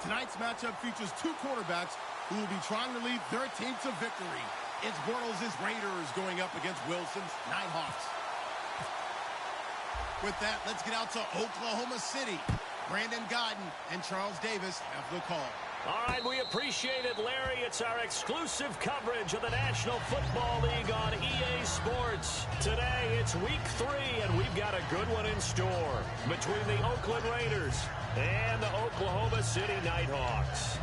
Tonight's matchup features two quarterbacks who will be trying to lead their team to victory. It's Bortles' Raiders going up against Wilson's Nighthawks. With that, let's get out to Oklahoma City. Brandon Gaudin and Charles Davis have the call. All right, we appreciate it, Larry. It's our exclusive coverage of the National Football League on EA Sports. Today, it's week 3, and we've got a good one in store between the Oakland Raiders and the Oklahoma City Nighthawks.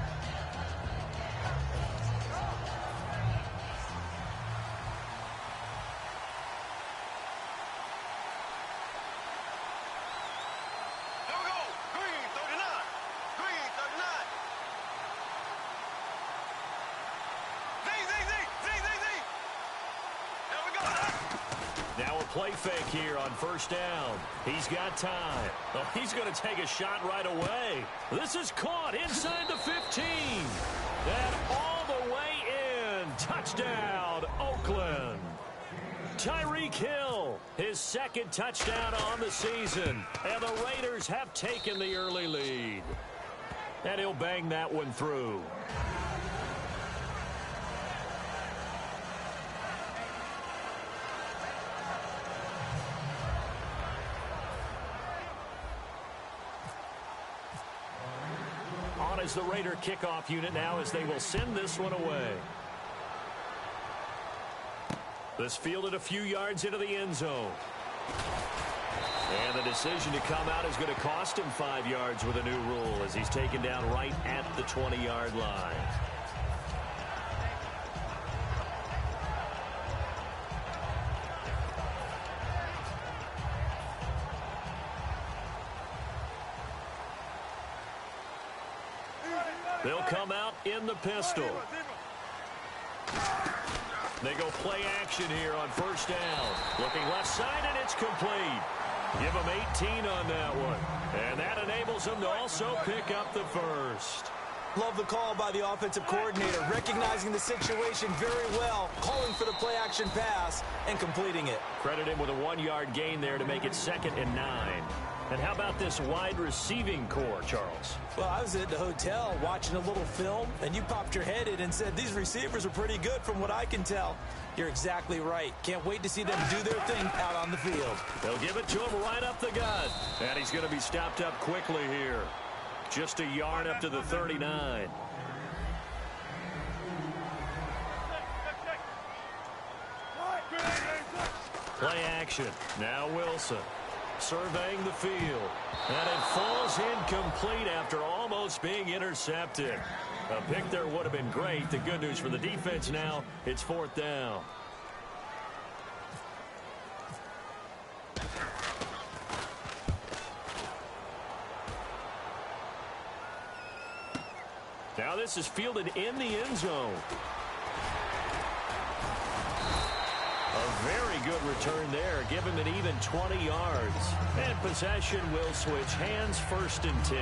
Play fake here on first down. He's got time. Oh, he's going to take a shot right away. This is caught inside the 15. And all the way in. Touchdown, Oakland. Tyreek Hill, his second touchdown on the season. And the Raiders have taken the early lead. And he'll bang that one through. Is the Raider kickoff unit now as they will send this one away. This fielded a few yards into the end zone. And the decision to come out is going to cost him 5 yards with a new rule as he's taken down right at the 20-yard line. They'll come out in the pistol. They go play action here on first down. Looking left side, and it's complete. Give them 18 on that one. And that enables them to also pick up the first. Love the call by the offensive coordinator, recognizing the situation very well, calling for the play-action pass, and completing it. Credit him with a 1-yard gain there to make it 2nd and 9. And how about this wide receiving core, Charles? Well, I was at the hotel watching a little film, and you popped your head in and said, these receivers are pretty good from what I can tell. You're exactly right. Can't wait to see them do their thing out on the field. They'll give it to him right up the gut. And he's going to be stopped up quickly here. Just a yard up to the 39. Play action. Now Wilson. Surveying the field. And it falls incomplete after almost being intercepted. A pick there would have been great. The good news for the defense now, it's 4th down. Now this is fielded in the end zone. A very good return there. Give him an even 20 yards. And possession will switch hands, 1st and 10.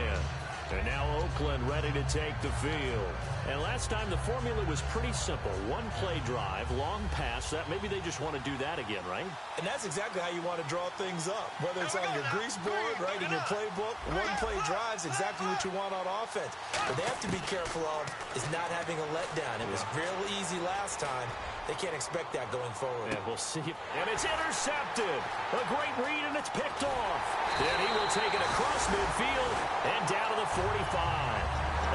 And now Oakland ready to take the field. And last time the formula was pretty simple. One play drive, long pass. That maybe they just want to do that again, right? And that's exactly how you want to draw things up. Whether it's on your grease board, right, in your playbook, one play drives exactly what you want on offense. What they have to be careful of is not having a letdown. It was real easy last time. They can't expect that going forward. Yeah, we'll see. And it's intercepted. A great read, and it's picked off. And he will take it across midfield and down to the 45.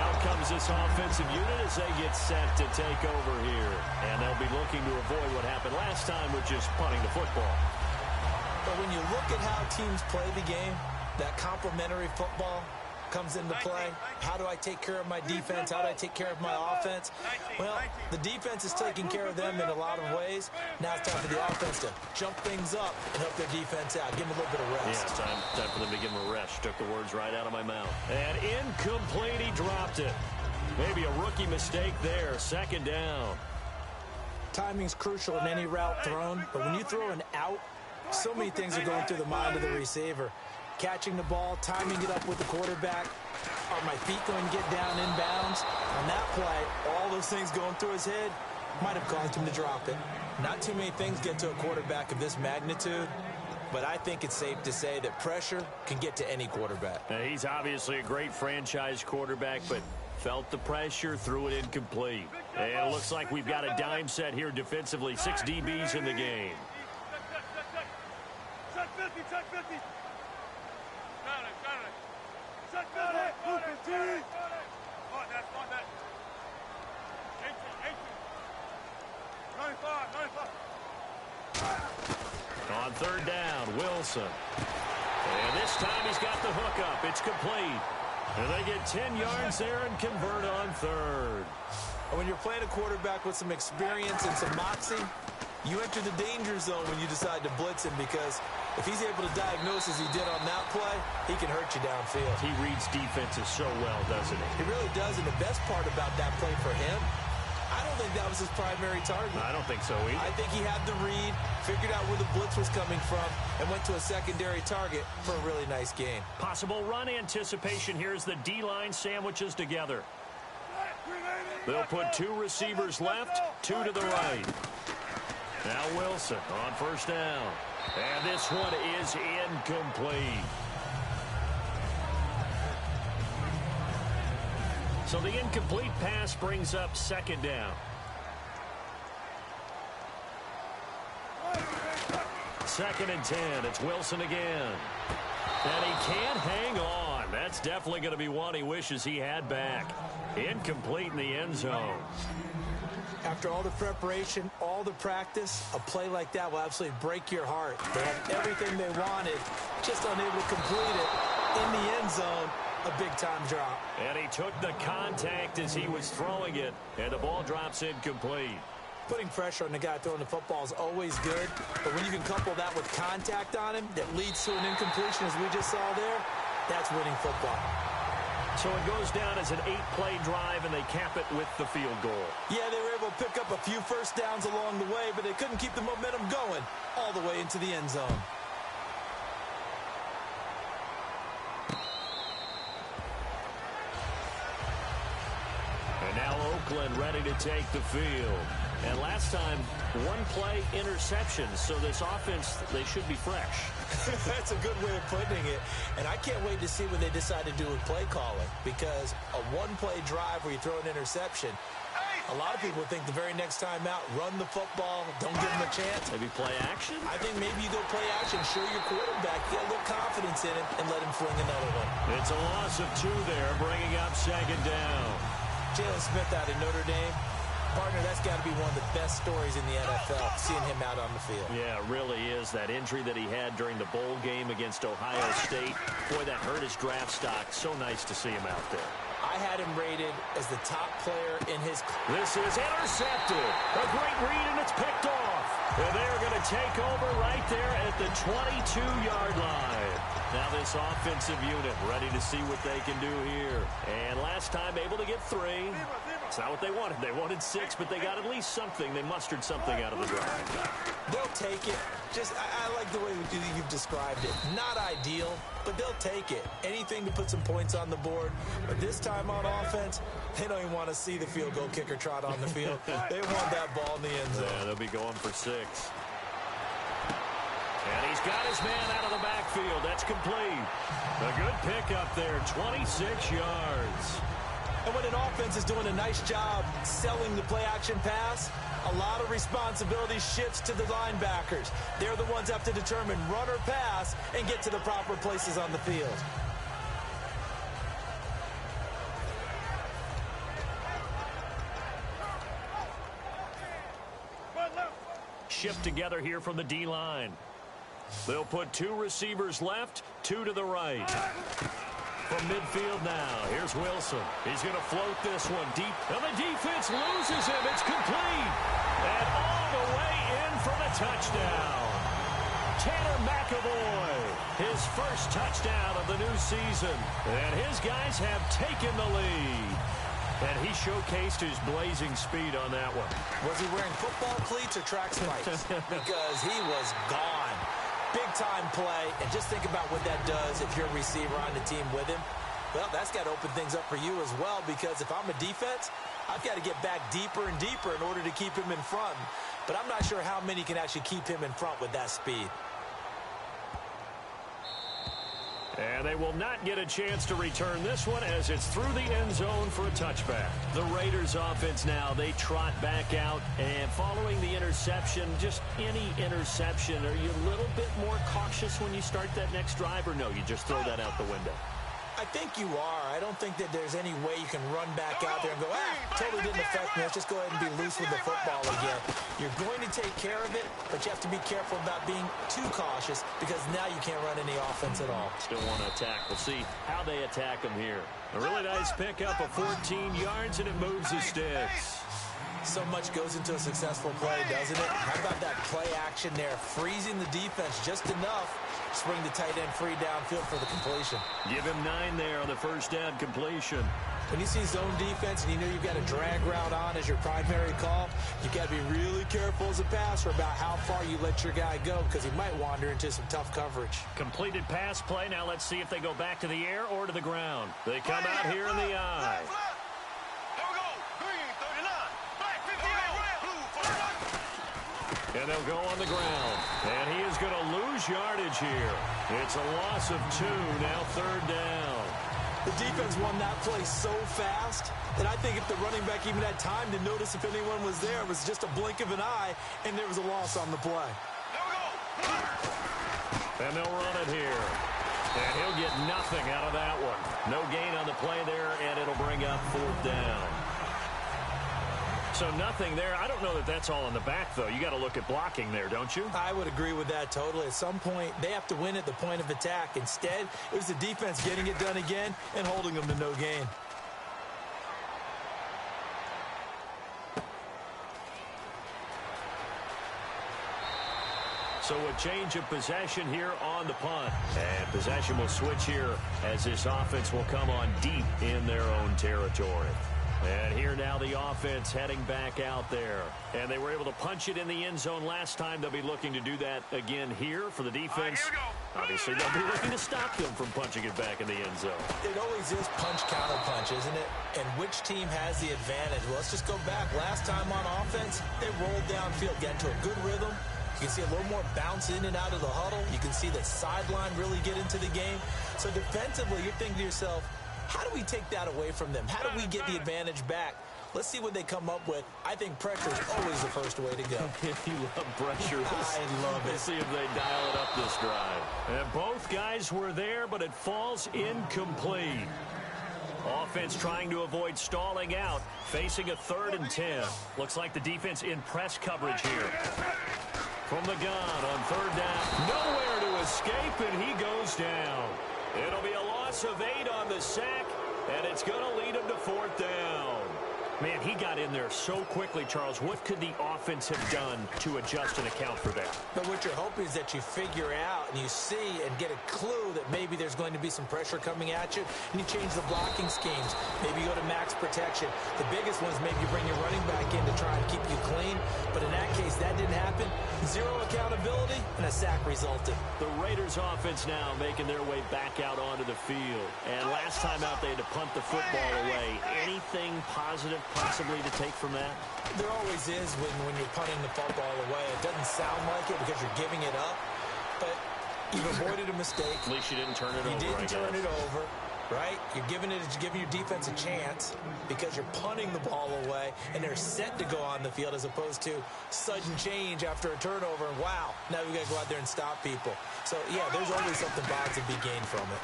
Out comes this offensive unit as they get set to take over here. And they'll be looking to avoid what happened last time, which is punting the football. But when you look at how teams play the game, that complementary football comes into play. How do I take care of my defense? How do I take care of my offense? Well, the defense is taking care of them in a lot of ways. Now it's time for the offense to jump things up and help their defense out. Give them a little bit of rest. Yeah, time for them to give them a rest. Took the words right out of my mouth. And incomplete, he dropped it. Maybe a rookie mistake there. 2nd down. Timing's crucial in any route thrown, but when you throw an out, so many things are going through the mind of the receiver. Catching the ball, timing it up with the quarterback. Are my feet going to get down inbounds? On that play, all those things going through his head might have caused him to drop it. Not too many things get to a quarterback of this magnitude but I think it's safe to say that pressure can get to any quarterback. Now, he's obviously a great franchise quarterback, but felt the pressure, threw it incomplete. And it looks like we've got a dime set here defensively. 6 DBs in the game. Check 50, check 50. Got it. Check 50. On that. 18. 95. On third down, Wilson. And this time he's got the hook up. It's complete. And they get 10 yards there and convert on third. When you're playing a quarterback with some experience and some moxie, you enter the danger zone when you decide to blitz him, because if he's able to diagnose as he did on that play, he can hurt you downfield. He reads defenses so well, doesn't he? He really does, and the best part about that play for him, I don't think that was his primary target. I don't think so either. I think he had the read, figured out where the blitz was coming from, and went to a secondary target for a really nice game. Possible run anticipation here as the D-line sandwiches together. They'll put 2 receivers left, 2 to the right. Now Wilson on first down. And this one is incomplete. So the incomplete pass brings up second down. Second and 10. It's Wilson again. And he can't hang on. That's definitely going to be one he wishes he had back. Incomplete in the end zone. After all the preparation, all the practice, a play like that will absolutely break your heart. They had everything they wanted, just unable to complete it. In the end zone, a big-time drop. And he took the contact as he was throwing it, and the ball drops incomplete. Putting pressure on the guy throwing the football is always good, but when you can couple that with contact on him that leads to an incompletion, as we just saw there, that's winning football. So it goes down as an 8-play drive, and they cap it with the field goal. Yeah, they were able to pick up a few first downs along the way, but they couldn't keep the momentum going all the way into the end zone. And now Oakland ready to take the field. And last time, 1-play interception. So this offense, they should be fresh. That's a good way of putting it. And I can't wait to see what they decide to do with play calling, because a 1-play drive where you throw an interception, a lot of people think the very next time out, run the football, don't give them a chance. Maybe play action? I think maybe you go play action, show your quarterback, get a little confidence in him, and let him fling another one. It's a loss of 2 there, bringing up second down. Jalen Smith out of Notre Dame. Partner, that's got to be one of the best stories in the NFL, seeing him out on the field. Yeah, it really is. That injury that he had during the bowl game against Ohio State, boy, that hurt his draft stock. So nice to see him out there. I had him rated as the top player in his... This is intercepted. A great read, and it's picked off. And they're going to take over right there at the 22-yard line. Now this offensive unit ready to see what they can do here. And last time able to get 3. It's not what they wanted. They wanted 6, but they got at least something. They mustered something out of the drive. They'll take it. Just, I like the way you've described it. Not ideal, but they'll take it. Anything to put some points on the board. But this time on offense, they don't even want to see the field goal kicker trot on the field. They want that ball in the end zone. Yeah, they'll be going for 6. And he's got his man out of the backfield. That's complete. A good pickup there, 26 yards. And when an offense is doing a nice job selling the play-action pass, a lot of responsibility shifts to the linebackers. They're the ones that have to determine run or pass and get to the proper places on the field. Shift together here from the D-line. They'll put 2 receivers left, 2 to the right. From midfield now, here's Wilson. He's going to float this one deep. And the defense loses him. It's complete. And all the way in for the touchdown. Tanner McAvoy, his first touchdown of the new season. And his guys have taken the lead. And he showcased his blazing speed on that one. Was he wearing football cleats or track spikes? Because he was gone. Big-time play, and just think about what that does if you're a receiver on the team with him. Well, that's got to open things up for you as well, because if I'm a defense, I've got to get back deeper and deeper in order to keep him in front. But I'm not sure how many can actually keep him in front with that speed. And they will not get a chance to return this one as it's through the end zone for a touchback. The Raiders offense now, they trot back out. And following the interception, just any interception, are you a little bit more cautious when you start that next drive? Or no, you just throw that out the window? I think you are. I don't think that there's any way you can run back out there and go, totally didn't affect me. Let's just go ahead and be loose with the football again. You're going to take care of it, but you have to be careful about being too cautious because now you can't run any offense at all. Still want to attack. We'll see how they attack them here. A really nice pickup of 14 yards, and it moves the sticks. So much goes into a successful play, doesn't it? How about that play action there? Freezing the defense just enough to bring the tight end free downfield for the completion. Give him 9 there on the first down completion. When you see zone defense and you know you've got a drag route on as your primary call, you've got to be really careful as a passer about how far you let your guy go because he might wander into some tough coverage. Completed pass play. Now let's see if they go back to the air or to the ground. They come out here in the eye. And they'll go on the ground. And he is going to lose yardage here. It's a loss of 2, now 3rd down. The defense won that play so fast that I think if the running back even had time to notice if anyone was there, it was just a blink of an eye, and there was a loss on the play. And they'll run it here. And he'll get nothing out of that one. No gain on the play there, and it'll bring up 4th down. So nothing there. I don't know that that's all in the back, though. You got to look at blocking there, don't you? I would agree with that totally. At some point, they have to win at the point of attack. Instead, it was the defense getting it done again and holding them to no gain. So a change of possession here on the punt. And possession will switch here as this offense will come on deep in their own territory. And here now the offense heading back out there. And they were able to punch it in the end zone last time. They'll be looking to do that again here for the defense. Obviously, they'll be looking to stop them from punching it back in the end zone. It always is punch-counter-punch, isn't it? And which team has the advantage? Well, let's just go back. Last time on offense, they rolled downfield, got into a good rhythm. You can see a little more bounce in and out of the huddle. You can see the sideline really get into the game. So defensively, you're thinking to yourself, how do we take that away from them? How do we get the advantage back? Let's see what they come up with. I think pressure is always the first way to go. If you love pressure, I love it. Let's see if they dial it up this drive. And both guys were there, but it falls incomplete. Offense trying to avoid stalling out, facing a 3rd and 10. Looks like the defense in press coverage here. From the gun on 3rd down. Nowhere to escape, and he goes down. It'll be a loss of 8 on the sack, and it's going to lead him to 4th down. Man, he got in there so quickly, Charles. What could the offense have done to adjust and account for that? But what you're hoping is that you figure out and you see and get a clue that maybe there's going to be some pressure coming at you, and you change the blocking schemes. Maybe you go to max protection. The biggest one is maybe you bring your running back in to try and keep you clean. But in that case, that didn't happen. 0 accountability, and a sack resulted. The Raiders offense now making their way back out onto the field. And last time out, they had to punt the football away. Anything positive possibly to take from that? There always is when you're punting the football away. It doesn't sound like it because you're giving it up, but you've avoided a mistake. At least you didn't turn it over. You didn't turn it over, right? You're giving your defense a chance because you're punting the ball away, and they're set to go on the field as opposed to sudden change after a turnover. And wow, now we got to go out there and stop people. So, yeah, there's always something positive to be gained from it.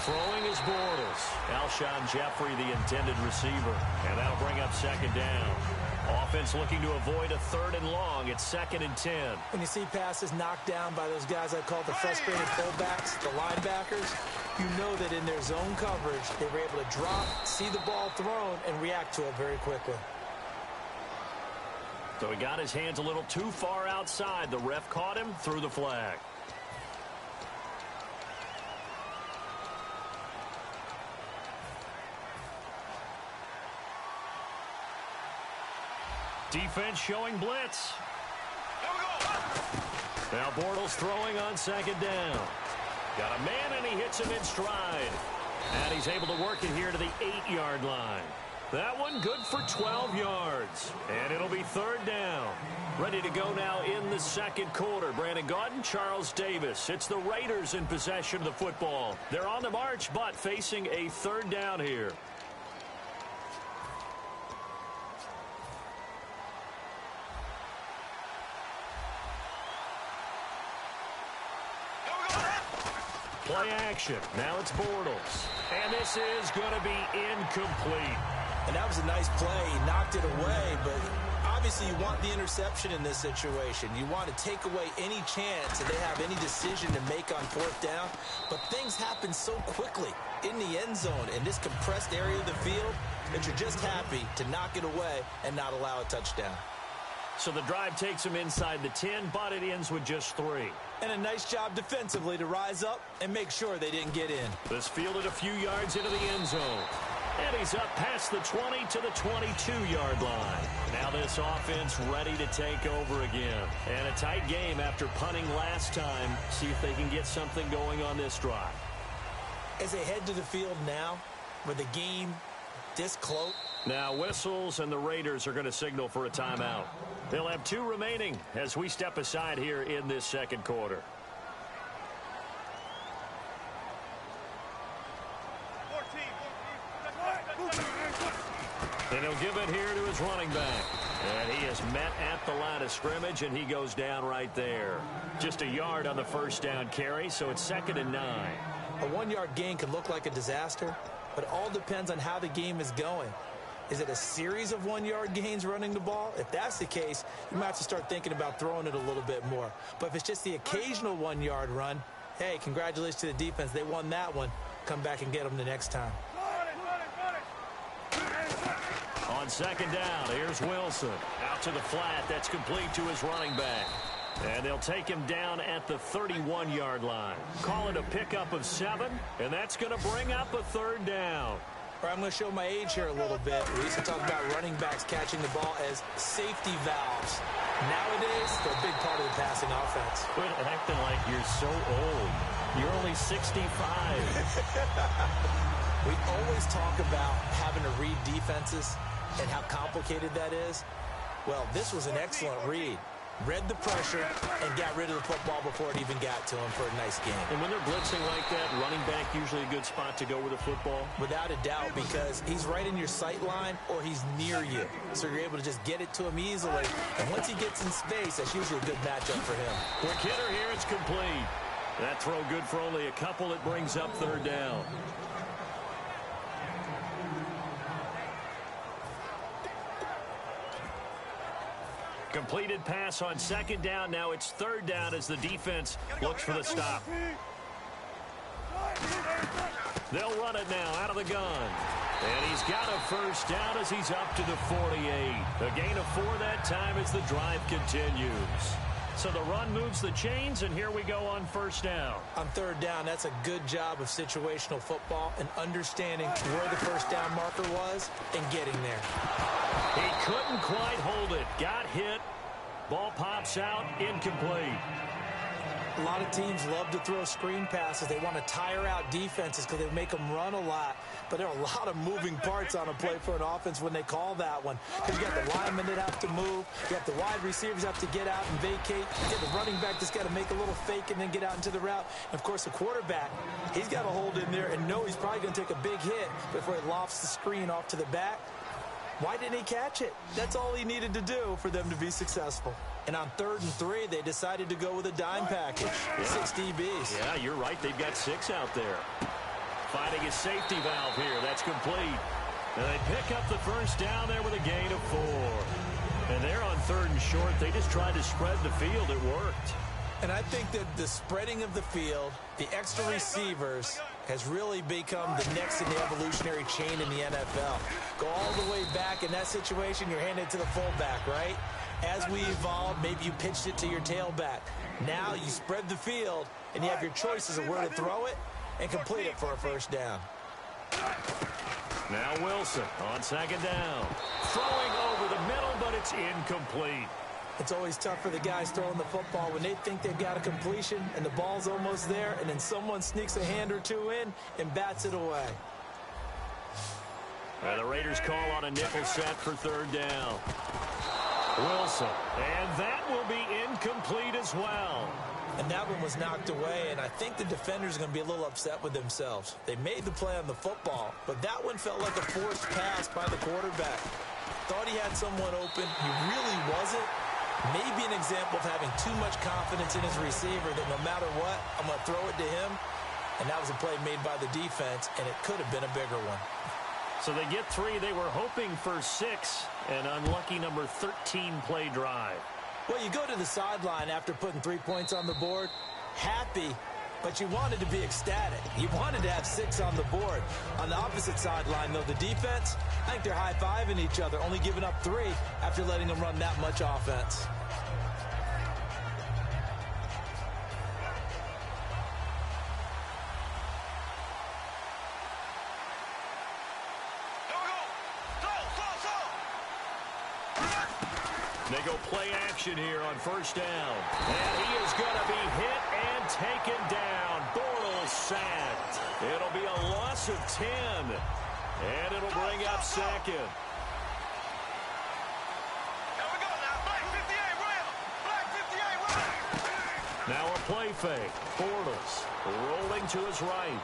Throwing is Bortles. Alshon Jeffrey, the intended receiver. And that'll bring up 2nd down. Offense looking to avoid a 3rd and long. It's 2nd and 10. When you see passes knocked down by those guys I call the frustrated fullbacks, the linebackers, you know that in their zone coverage, they were able to drop, see the ball thrown, and react to it very quickly. So he got his hands a little too far outside. The ref caught him, threw the flag. Defense showing blitz. Now Bortles throwing on 2nd down. Got a man, and he hits him in stride. And he's able to work it here to the 8-yard line. That one good for 12 yards. And it'll be third down. Ready to go now in the second quarter. Brandon Gaudin, Charles Davis. It's the Raiders in possession of the football. They're on the march, but facing a third down here. Play action. Now it's Bortles. And this is going to be incomplete. And that was a nice play. He knocked it away, but obviously you want the interception in this situation. You want to take away any chance that they have any decision to make on fourth down. But things happen so quickly in the end zone in this compressed area of the field that you're just happy to knock it away and not allow a touchdown. So the drive takes him inside the 10, but it ends with just 3. And a nice job defensively to rise up and make sure they didn't get in. This fielded a few yards into the end zone. And he's up past the 20 to the 22-yard line. Now this offense ready to take over again. And a tight game after punting last time. See if they can get something going on this drive. As they head to the field now, with the game this close. Now whistles, and the Raiders are going to signal for a timeout. They'll have 2 remaining as we step aside here in this second quarter. And he'll give it here to his running back. And he is met at the line of scrimmage, and he goes down right there. Just a yard on the first down carry, so it's 2nd and 9. A 1-yard gain can look like a disaster, but it all depends on how the game is going. Is it a series of 1-yard gains running the ball? If that's the case, you might have to start thinking about throwing it a little bit more. But if it's just the occasional 1-yard run, hey, congratulations to the defense. They won that one. Come back and get them the next time. On 2nd down, here's Wilson. Out to the flat. That's complete to his running back. And they'll take him down at the 31-yard line. Call it a pickup of 7, and that's going to bring up a third down. I'm going to show my age here a little bit. We used to talk about running backs catching the ball as safety valves. Nowadays, they're a big part of the passing offense. Quit acting like you're so old. You're only 65. We always talk about having to read defenses and how complicated that is. Well, this was an excellent read. Read the pressure and got rid of the football before it even got to him for a nice game. And when they're blitzing like that, running back usually a good spot to go with the football? Without a doubt, because he's right in your sight line or he's near you. So you're able to just get it to him easily. And once he gets in space, that's usually a good matchup for him. Quick hitter here, it's complete. That throw good for only a couple. It brings up third down. Completed pass on 2nd down. Now it's 3rd down as the defense looks for the stop. They'll run it now out of the gun. And he's got a first down as he's up to the 48. A gain of 4 that time as the drive continues. So the run moves the chains, and here we go on 1st down. On 3rd down, that's a good job of situational football and understanding where the first down marker was and getting there. He couldn't quite hold it. Got hit. Ball pops out. Incomplete. A lot of teams love to throw screen passes. They want to tire out defenses because they make them run a lot. But there are a lot of moving parts on a play for an offense when they call that one. Because you got the linemen that have to move. You got the wide receivers have to get out and vacate. You get the running back that's got to make a little fake and then get out into the route. And, of course, the quarterback, he's got to hold in there and know he's probably going to take a big hit before he lofts the screen off to the back. Why didn't he catch it? That's all he needed to do for them to be successful. And on 3rd and 3, they decided to go with a dime package. 6 DBs. Yeah, you're right. They've got 6 out there. Finding a safety valve here. That's complete. And they pick up the first down there with a gain of 4. And they're on 3rd and short. They just tried to spread the field. It worked. And I think that the spreading of the field, the extra receivers, has really become the next in the evolutionary chain in the NFL. Go all the way back in that situation, you're handed to the fullback, right? As we evolved, maybe you pitched it to your tailback. Now you spread the field, and you have your choices of where to throw it and complete it for a first down. Now Wilson on 2nd down. Throwing over the middle, but it's incomplete. It's always tough for the guys throwing the football when they think they've got a completion and the ball's almost there, and then someone sneaks a hand or two in and bats it away. And the Raiders call on a nickel set for third down. Wilson, and that will be incomplete as well. And that one was knocked away, and I think the defenders are going to be a little upset with themselves. They made the play on the football, but that one felt like a forced pass by the quarterback. Thought he had someone open. He really wasn't. Maybe an example of having too much confidence in his receiver that no matter what, I'm going to throw it to him. And that was a play made by the defense, and it could have been a bigger one. So they get 3. They were hoping for 6. An unlucky number 13 play drive. Well, you go to the sideline after putting 3 points on the board, happy, but you wanted to be ecstatic. You wanted to have 6 on the board. On the opposite sideline, though, the defense, I think they're high-fiving each other, only giving up 3 after letting them run that much offense. They go play action here on first down. And he is going to be hit and taken down. Bortles sacked. It'll be a loss of 10. And it'll bring up second. Here we go now. Black 58, Royal. Black 58, Royal. Now a play fake. Bortles rolling to his right.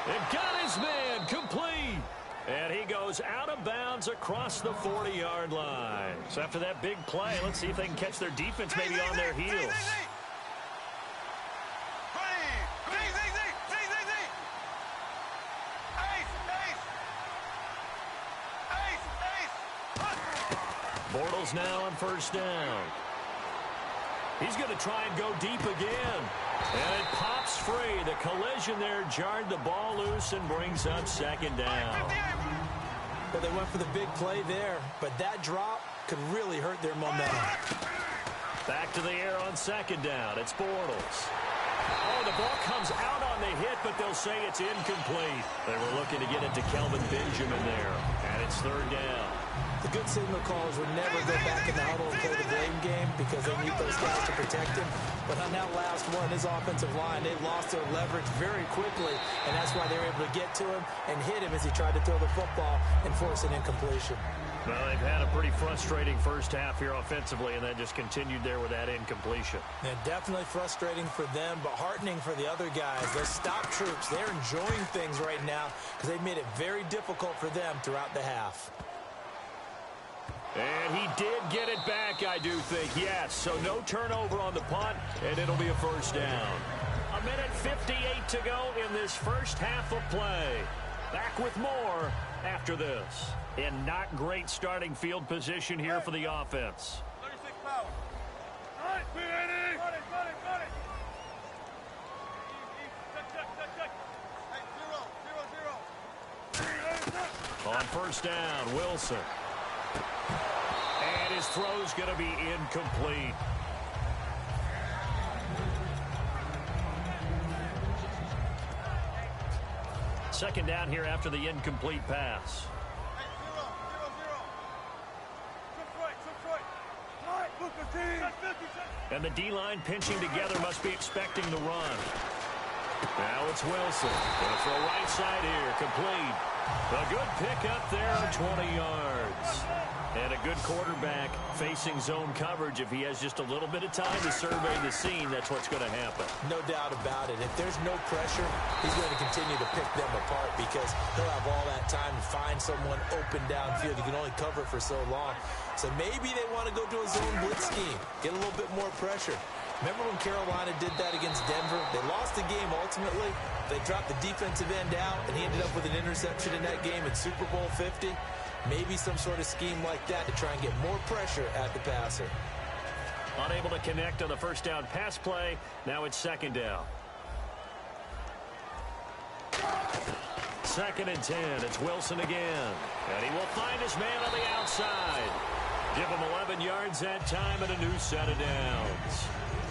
And got his man complete. And he goes out of bounds across the 40-yard line. So after that big play, let's see if they can catch their defense maybe on their heels. Bortles now on first down. He's going to try and go deep again. And it pops free. The collision there jarred the ball loose and brings up second down. Well, they went for the big play there, but that drop could really hurt their momentum. Back to the air on second down. It's Bortles. Oh, the ball comes out on the hit, but they'll say it's incomplete. They were looking to get it to Kelvin Benjamin there, and it's third down. The good signal callers would never go back in the huddle and play the blame game because they need those guys to protect him. But on that last one, his offensive line, they lost their leverage very quickly, and that's why they were able to get to him and hit him as he tried to throw the football and force an incompletion. Well, they've had a pretty frustrating first half here offensively, and then just continued there with that incompletion. Yeah, definitely frustrating for them, but heartening for the other guys. Those stop troops, they're enjoying things right now because they've made it very difficult for them throughout the half. And he did get it back, I do think, yes. So no turnover on the punt, and it'll be a first down. 1:58 to go in this first half of play. Back with more after this. In not great starting field position here for the offense. 36 power. All right, we ready? Got it, got it, got it. Check. Hey, 0. On first down, Wilson. And his throw's going to be incomplete. Second down here after the incomplete pass. Hey, 0. And the D-line pinching together must be expecting the run. Now it's Wilson. Going to throw right side here. Complete. A good pickup there, 20 yards. And a good quarterback facing zone coverage. If he has just a little bit of time to survey the scene, that's what's going to happen. No doubt about it. If there's no pressure, he's going to continue to pick them apart because he'll have all that time to find someone open downfield. You can only cover for so long. So maybe they want to go to a zone blitz scheme, get a little bit more pressure. Remember when Carolina did that against Denver? They lost the game ultimately. They dropped the defensive end out, and he ended up with an interception in that game in Super Bowl 50. Maybe some sort of scheme like that to try and get more pressure at the passer. Unable to connect on the first down pass play. Now it's second down. 2nd and 10. It's Wilson again. And he will find his man on the outside. Give him 11 yards that time and a new set of downs.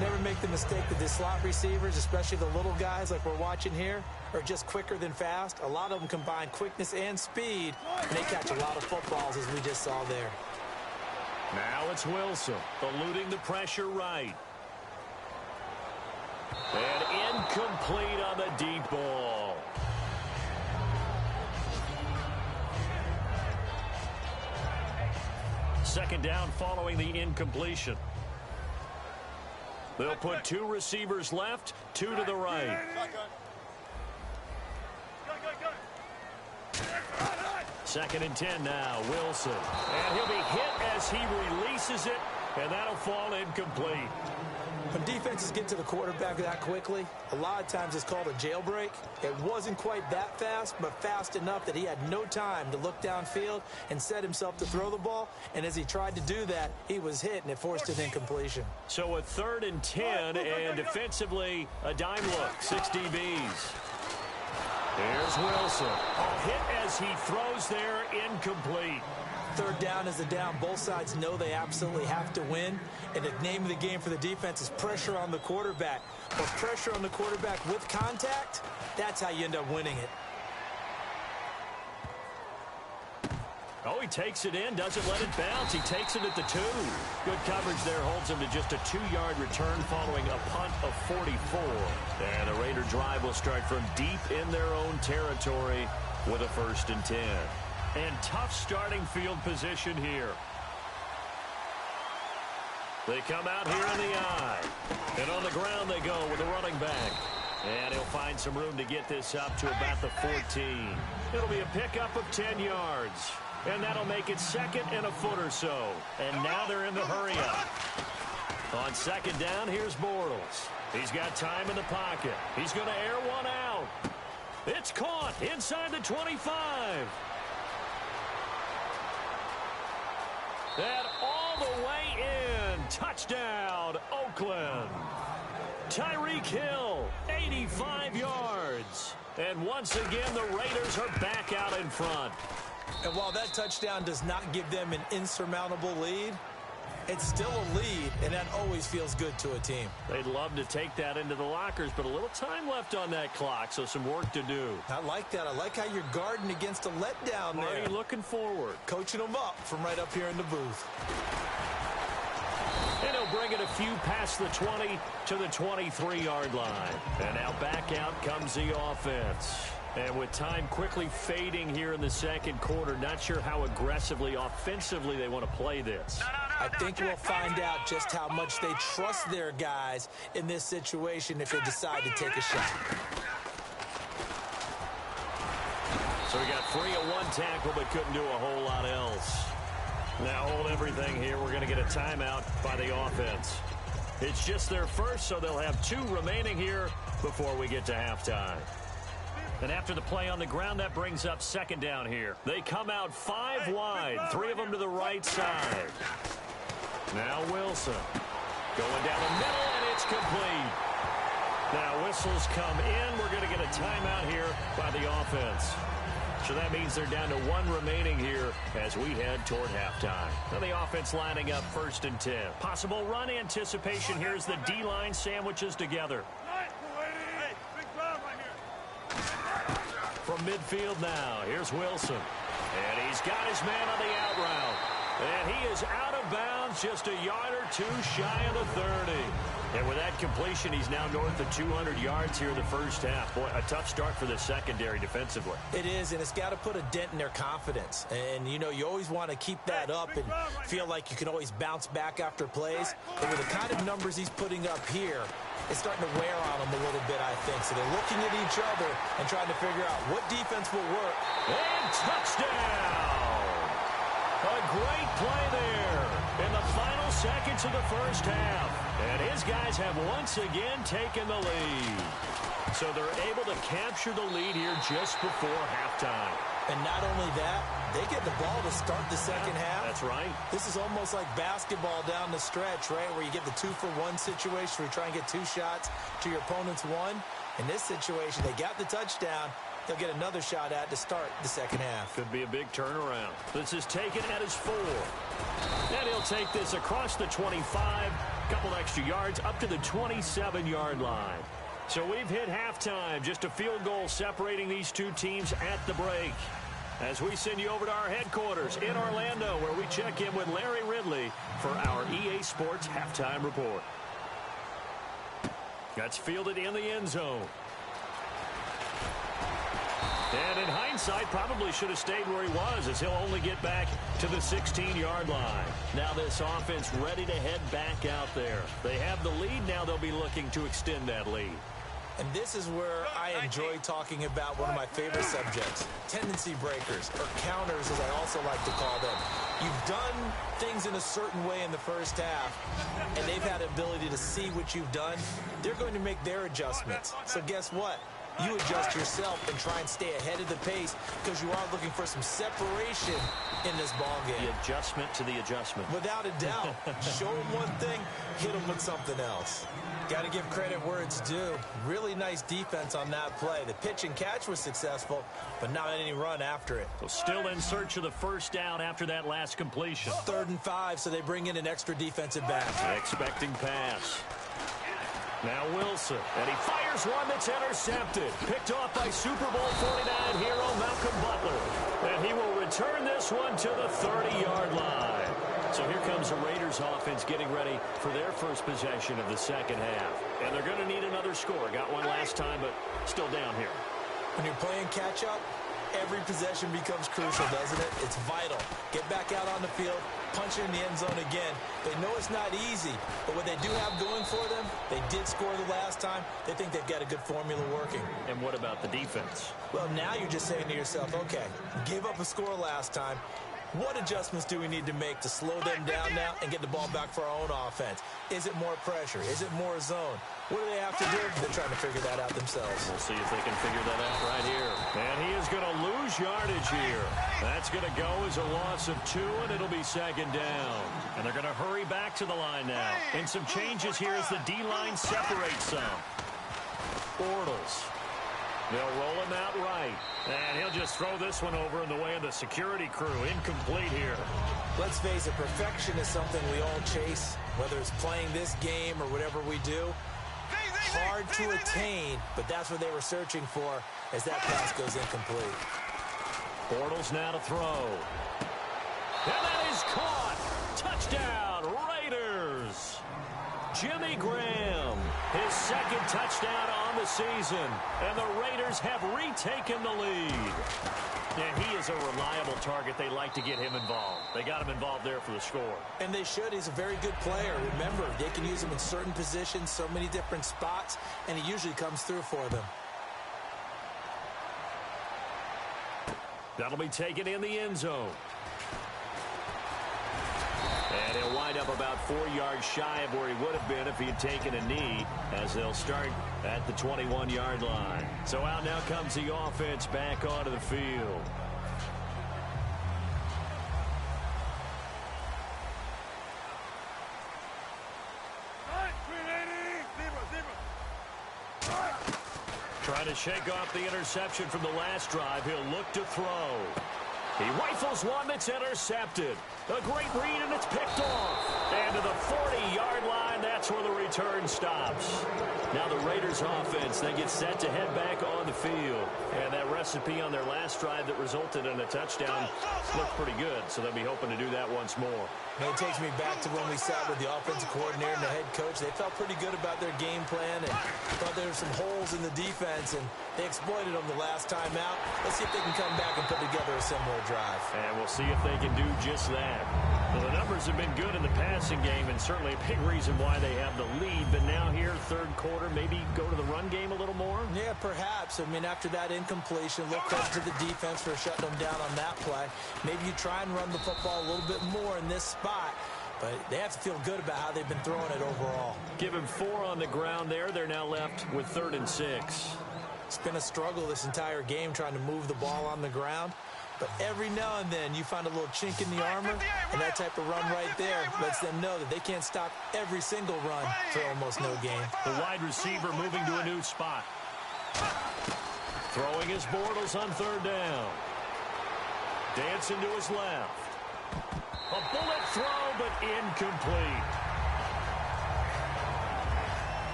Never make the mistake that the slot receivers, especially the little guys like we're watching here, are just quicker than fast. A lot of them combine quickness and speed, and they catch a lot of footballs, as we just saw there. Now it's Wilson, eluding the pressure right. And incomplete on the deep ball. second down following the incompletion. They'll put 2 receivers left, 2 to the right. Second and 10 now, Wilson. And he'll be hit as he releases it, and that'll fall incomplete. When defenses get to the quarterback that quickly, a lot of times it's called a jailbreak. It wasn't quite that fast, but fast enough that he had no time to look downfield and set himself to throw the ball. And as he tried to do that, he was hit, and it forced an incompletion. So a 3rd and 10, and defensively, a dime look, 6 DBs. Here's Wilson. A hit as he throws there, incomplete. 3rd down is a down. Both sides know they absolutely have to win. And the name of the game for the defense is pressure on the quarterback. But pressure on the quarterback with contact, that's how you end up winning it. Oh, he takes it in, doesn't let it bounce. He takes it at the 2. Good coverage there, holds him to just a 2-yard return following a punt of 44. And the Raider drive will start from deep in their own territory with a 1st and 10. And tough starting field position here. They come out here in the eye. And on the ground they go with a running back. And he'll find some room to get this up to about the 14. It'll be a pickup of 10 yards. And that'll make it 2nd and a foot or so. And now they're in the hurry-up. On 2nd down, here's Bortles. He's got time in the pocket. He's going to air one out. It's caught inside the 25. That all the way in. Touchdown, Oakland. Tyreek Hill, 85 yards. And once again, the Raiders are back out in front. And while that touchdown does not give them an insurmountable lead, it's still a lead, and that always feels good to a team. They'd love to take that into the lockers, but a little time left on that clock, so some work to do. I like that. I like how you're guarding against a letdown there. Marty looking forward. Coaching them up from right up here in the booth. And he'll bring it a few past the 20 to the 23-yard line. And now back out comes the offense. And with time quickly fading here in the second quarter, not sure how aggressively, offensively they want to play this. I think we'll find out just how much they trust their guys in this situation if they decide to take a shot. So we got free of 1 tackle, but couldn't do a whole lot else. Now hold everything here. We're going to get a timeout by the offense. It's just their first, so they'll have 2 remaining here before we get to halftime. And after the play on the ground, that brings up 2nd down here. They come out 5 wide, 3 of them to the right side. Now Wilson going down the middle, and it's complete. Now whistles come in. We're going to get a timeout here by the offense. So that means they're down to 1 remaining here as we head toward halftime. Now the offense lining up 1st and 10. Possible run anticipation here as the D-line sandwiches together. From midfield now, here's Wilson. And he's got his man on the out route. And he is out of bounds, just a yard or 2 shy of the 30. And with that completion, he's now north of 200 yards here in the first half. Boy, a tough start for the secondary defensively. It is, and it's got to put a dent in their confidence. And, you know, you always want to keep that up and feel like you can always bounce back after plays. But with the kind of numbers he's putting up here, it's starting to wear on them a little bit, I think. So they're looking at each other and trying to figure out what defense will work. And touchdown! A great play there in the final seconds of the first half. And his guys have once again taken the lead. So they're able to capture the lead here just before halftime. And not only that, they get the ball to start the second half. That's right. This is almost like basketball down the stretch, right, where you get the 2-for-1 situation where you try and get 2 shots to your opponent's 1. In this situation, they got the touchdown. They'll get another shot at to start the second half. Could be a big turnaround. This is taken at his 4. And he'll take this across the 25, couple extra yards up to the 27-yard line. So we've hit halftime, just a field goal separating these 2 teams at the break. As we send you over to our headquarters in Orlando, where we check in with Larry Ridley for our EA Sports Halftime Report. That's fielded in the end zone. And in hindsight, probably should have stayed where he was, as he'll only get back to the 16-yard line. Now this offense ready to head back out there. They have the lead. Now they'll be looking to extend that lead. And this is where I enjoy talking about one of my favorite subjects, tendency breakers, or counters as I also like to call them. You've done things in a certain way in the first half, and they've had the ability to see what you've done. They're going to make their adjustments. So guess what? You adjust yourself and try and stay ahead of the pace because you are looking for some separation in this ball game. The adjustment to the adjustment. Without a doubt. Show them one thing, hit them with something else. Got to give credit where it's due. Really nice defense on that play. The pitch and catch was successful, but not any run after it. So still in search of the first down after that last completion. 3rd and 5, so they bring in an extra defensive back. Expecting pass. Now Wilson, and he fires one that's intercepted. Picked off by Super Bowl 49 hero Malcolm Butler. And he will return this one to the 30-yard line. So here comes the Raiders offense getting ready for their first possession of the second half. And they're going to need another score. Got one last time, but still down here. When you're playing catch-up, every possession becomes crucial, doesn't it? It's vital. Get back out on the field, punch it in the end zone again. They know it's not easy, but what they do have going for them, they did score the last time. They think they've got a good formula working. And what about the defense? Well, now you're just saying to yourself, okay, gave up a score last time. What adjustments do we need to make to slow them down now and get the ball back for our own offense? Is it more pressure? Is it more zone? What do they have to do? They're trying to figure that out themselves. We'll see if they can figure that out right here. And he is going to lose yardage here. That's going to go as a loss of 2, and it'll be second down. And they're going to hurry back to the line now. And some changes here as the D-line separates some. Bortles. They'll roll him out right. And he'll just throw this one over in the way of the security crew. Incomplete here. Let's face it, perfection is something we all chase, whether it's playing this game or whatever we do. Hard to attain, but that's what they were searching for as that pass goes incomplete. Bortles now to throw. And that is caught. Touchdown, Raiders. Jimmy Graham, his second touchdown on the season. And the Raiders have retaken the lead. And he is a reliable target. They like to get him involved. They got him involved there for the score. And they should. He's a very good player. Remember, they can use him in certain positions, so many different spots, and he usually comes through for them. That'll be taken in the end zone. And he'll wind up about 4 yards shy of where he would have been if he had taken a knee, as they'll start at the 21-yard line. So out now comes the offense back onto the field. Trying to shake off the interception from the last drive. He'll look to throw. He rifles one that's intercepted. A great read, and it's picked off. And to the 40-yard line, that's where the return stops. Now the Raiders offense, they get set to head back on the field. And that recipe on their last drive that resulted in a touchdown looked pretty good, so they'll be hoping to do that once more. And it takes me back to when we sat with the offensive coordinator and the head coach. They felt pretty good about their game plan and thought there were some holes in the defense, and they exploited them the last time out. Let's see if they can come back and put together a similar drive. And we'll see if they can do just that. Well, the numbers have been good in the passing game, and certainly a big reason why they have the lead. But now here, third quarter, maybe go to the run game a little more? Yeah, perhaps. I mean, after that incompletion, look credit to the defense for shutting them down on that play. Maybe you try and run the football a little bit more in this spot. But they have to feel good about how they've been throwing it overall. Give him 4 on the ground there. They're now left with 3rd and 6. It's been a struggle this entire game trying to move the ball on the ground. But every now and then you find a little chink in the armor, and that type of run right there lets them know that they can't stop every single run for almost no gain. The wide receiver moving to a new spot. Throwing his Bortles on 3rd down. Dancing to his left. A bullet throw, but incomplete.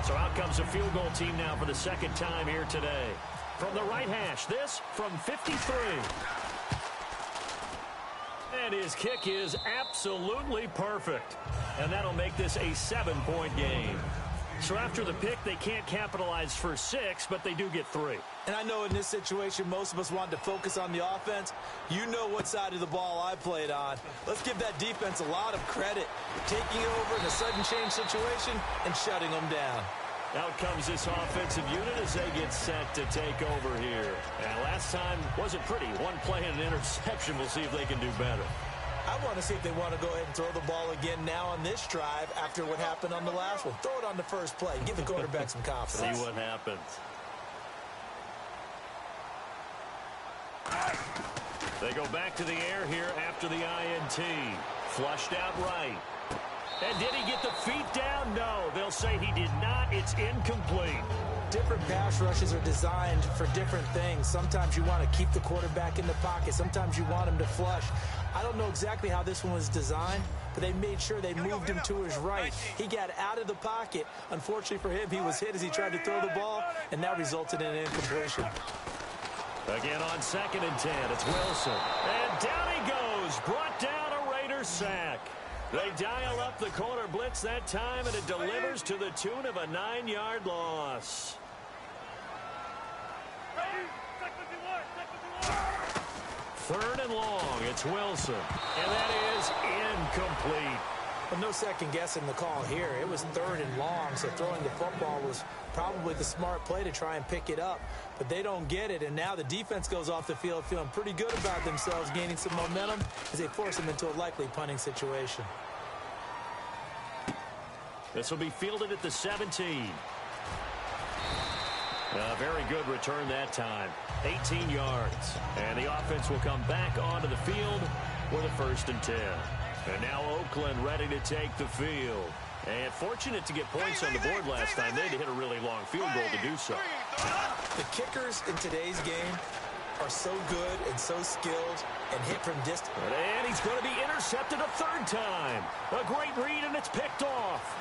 So out comes a field goal team now for the second time here today. From the right hash, this from 53. And his kick is absolutely perfect. And that'll make this a 7-point game. So after the pick, they can't capitalize for 6, but they do get 3. And I know in this situation, most of us wanted to focus on the offense. You know what side of the ball I played on. Let's give that defense a lot of credit, taking over in a sudden change situation and shutting them down. Out comes this offensive unit as they get set to take over here. And last time wasn't pretty. One play and an interception. We'll see if they can do better. I want to see if they want to go ahead and throw the ball again now on this drive after what happened on the last one. Throw it on the first play. Give the quarterback some confidence. See what happens. They go back to the air here after the INT. Flushed out right. And did he get the feet down? No. They'll say he did not. It's incomplete. Different pass rushes are designed for different things. Sometimes you want to keep the quarterback in the pocket. Sometimes you want him to flush. I don't know exactly how this one was designed, but they made sure they moved him to his right. He got out of the pocket. Unfortunately for him, he was hit as he tried to throw the ball, and that resulted in an incompletion. Again on 2nd and 10, it's Wilson. And down he goes. Brought down a Raiders sack. They dial up the corner blitz that time, and it delivers to the tune of a 9-yard loss. Third and long, it's Wilson. And that is incomplete. Well, no second guessing the call here. It was 3rd and long, so throwing the football was probably the smart play to try and pick it up. But they don't get it, and now the defense goes off the field feeling pretty good about themselves, gaining some momentum as they force them into a likely punting situation. This will be fielded at the 17. A very good return that time. 18 yards. And the offense will come back onto the field with a 1st and 10. And now Oakland ready to take the field. And fortunate to get points on the board last time. They had to hit a really long field goal to do so. The kickers in today's game are so good and so skilled and hit from distance. And he's going to be intercepted a 3rd time. A great read, and it's picked off.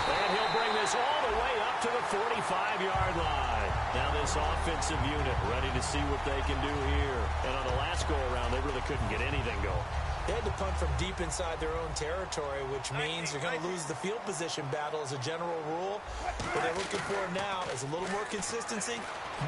And he'll bring this all the way up to the 45-yard line. Now this offensive unit ready to see what they can do here. And on the last go-around, they really couldn't get anything going. They had to punt from deep inside their own territory, which means they're going to lose the field position battle as a general rule. What they're looking for now is a little more consistency.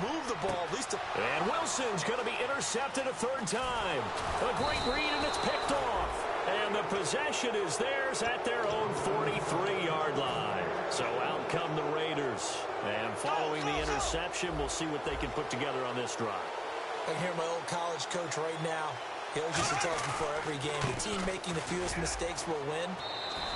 Move the ball at least. And Wilson's going to be intercepted a 3rd time. A great read, and it's picked off. And the possession is theirs at their own 43-yard line. So out come the Raiders. And following the interception, we'll see what they can put together on this drive. I can hear my old college coach right now. He always used to tell us before every game, the team making the fewest mistakes will win.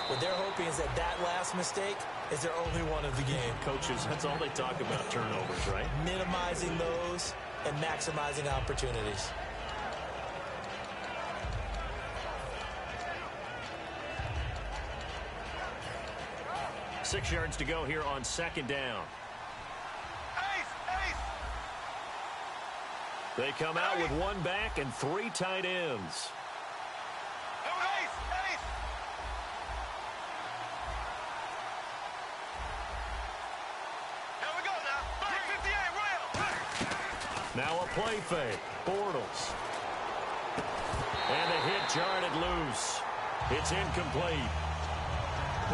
What they're hoping is that last mistake is their only one of the game. Coaches, that's all they talk about, turnovers, right? Minimizing those and maximizing opportunities. Six yards to go here on 2nd down. They come out with 1 back and 3 tight ends. Now a play fake. Bortles. And the hit jarred it loose. It's incomplete.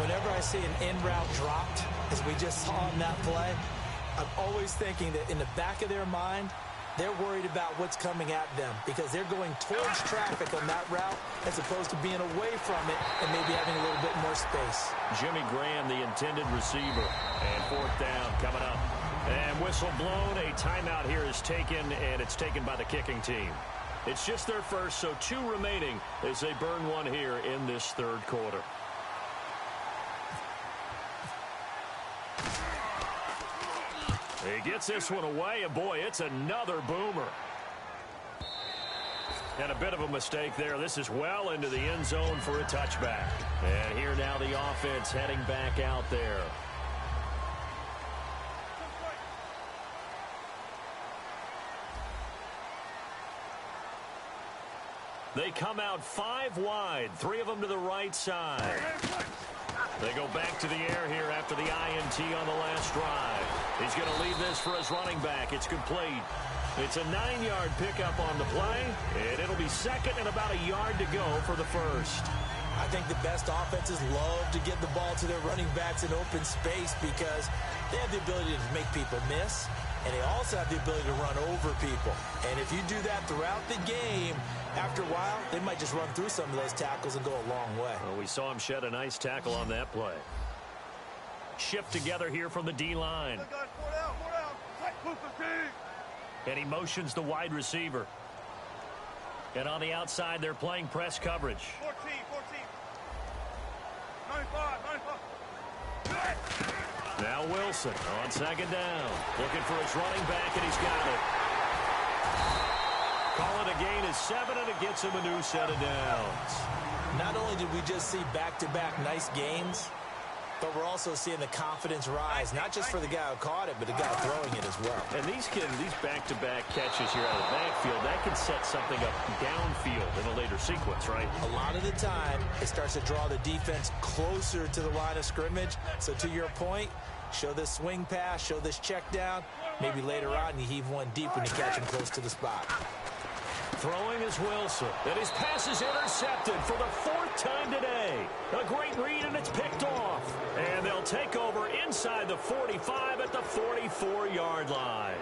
Whenever I see an in route dropped, as we just saw in that play, I'm always thinking that in the back of their mind, they're worried about what's coming at them because they're going towards traffic on that route as opposed to being away from it and maybe having a little bit more space. Jimmy Graham, the intended receiver. And 4th down coming up. And whistle blown. A timeout here is taken, and it's taken by the kicking team. It's just their first, so 2 remaining as they burn 1 here in this 3rd quarter. He gets this one away, and boy, it's another boomer. And a bit of a mistake there. This is well into the end zone for a touchback. And here now the offense heading back out there. They come out 5 wide, 3 of them to the right side. They go back to the air here after the INT on the last drive. He's going to leave this for his running back. It's complete. It's a 9-yard pickup on the play, and it'll be 2nd and about a yard to go for the first. I think the best offenses love to get the ball to their running backs in open space because they have the ability to make people miss, and they also have the ability to run over people. And if you do that throughout the game, after a while, they might just run through some of those tackles and go a long way. Well, we saw him shed a nice tackle on that play. Shift together here from the D-line. And he motions the wide receiver. And on the outside, they're playing press coverage. 14. 95. Now Wilson on second down. Looking for his running back, and he's got it. Call it a gain of 7, and it gets him a new set of downs. Not only did we just see back-to-back nice gains, but we're also seeing the confidence rise, not just for the guy who caught it, but the guy throwing it as well. And these back-to-back catches here out of the backfield, that can set something up downfield in a later sequence, right? A lot of the time, it starts to draw the defense closer to the line of scrimmage. So to your point, show this swing pass, show this check down. Maybe later on, you heave one deep when you catch him close to the spot. Throwing is Wilson, and his pass is intercepted for the 4th time today. A great read, and it's picked off. And they'll take over inside the 45 at the 44-yard line.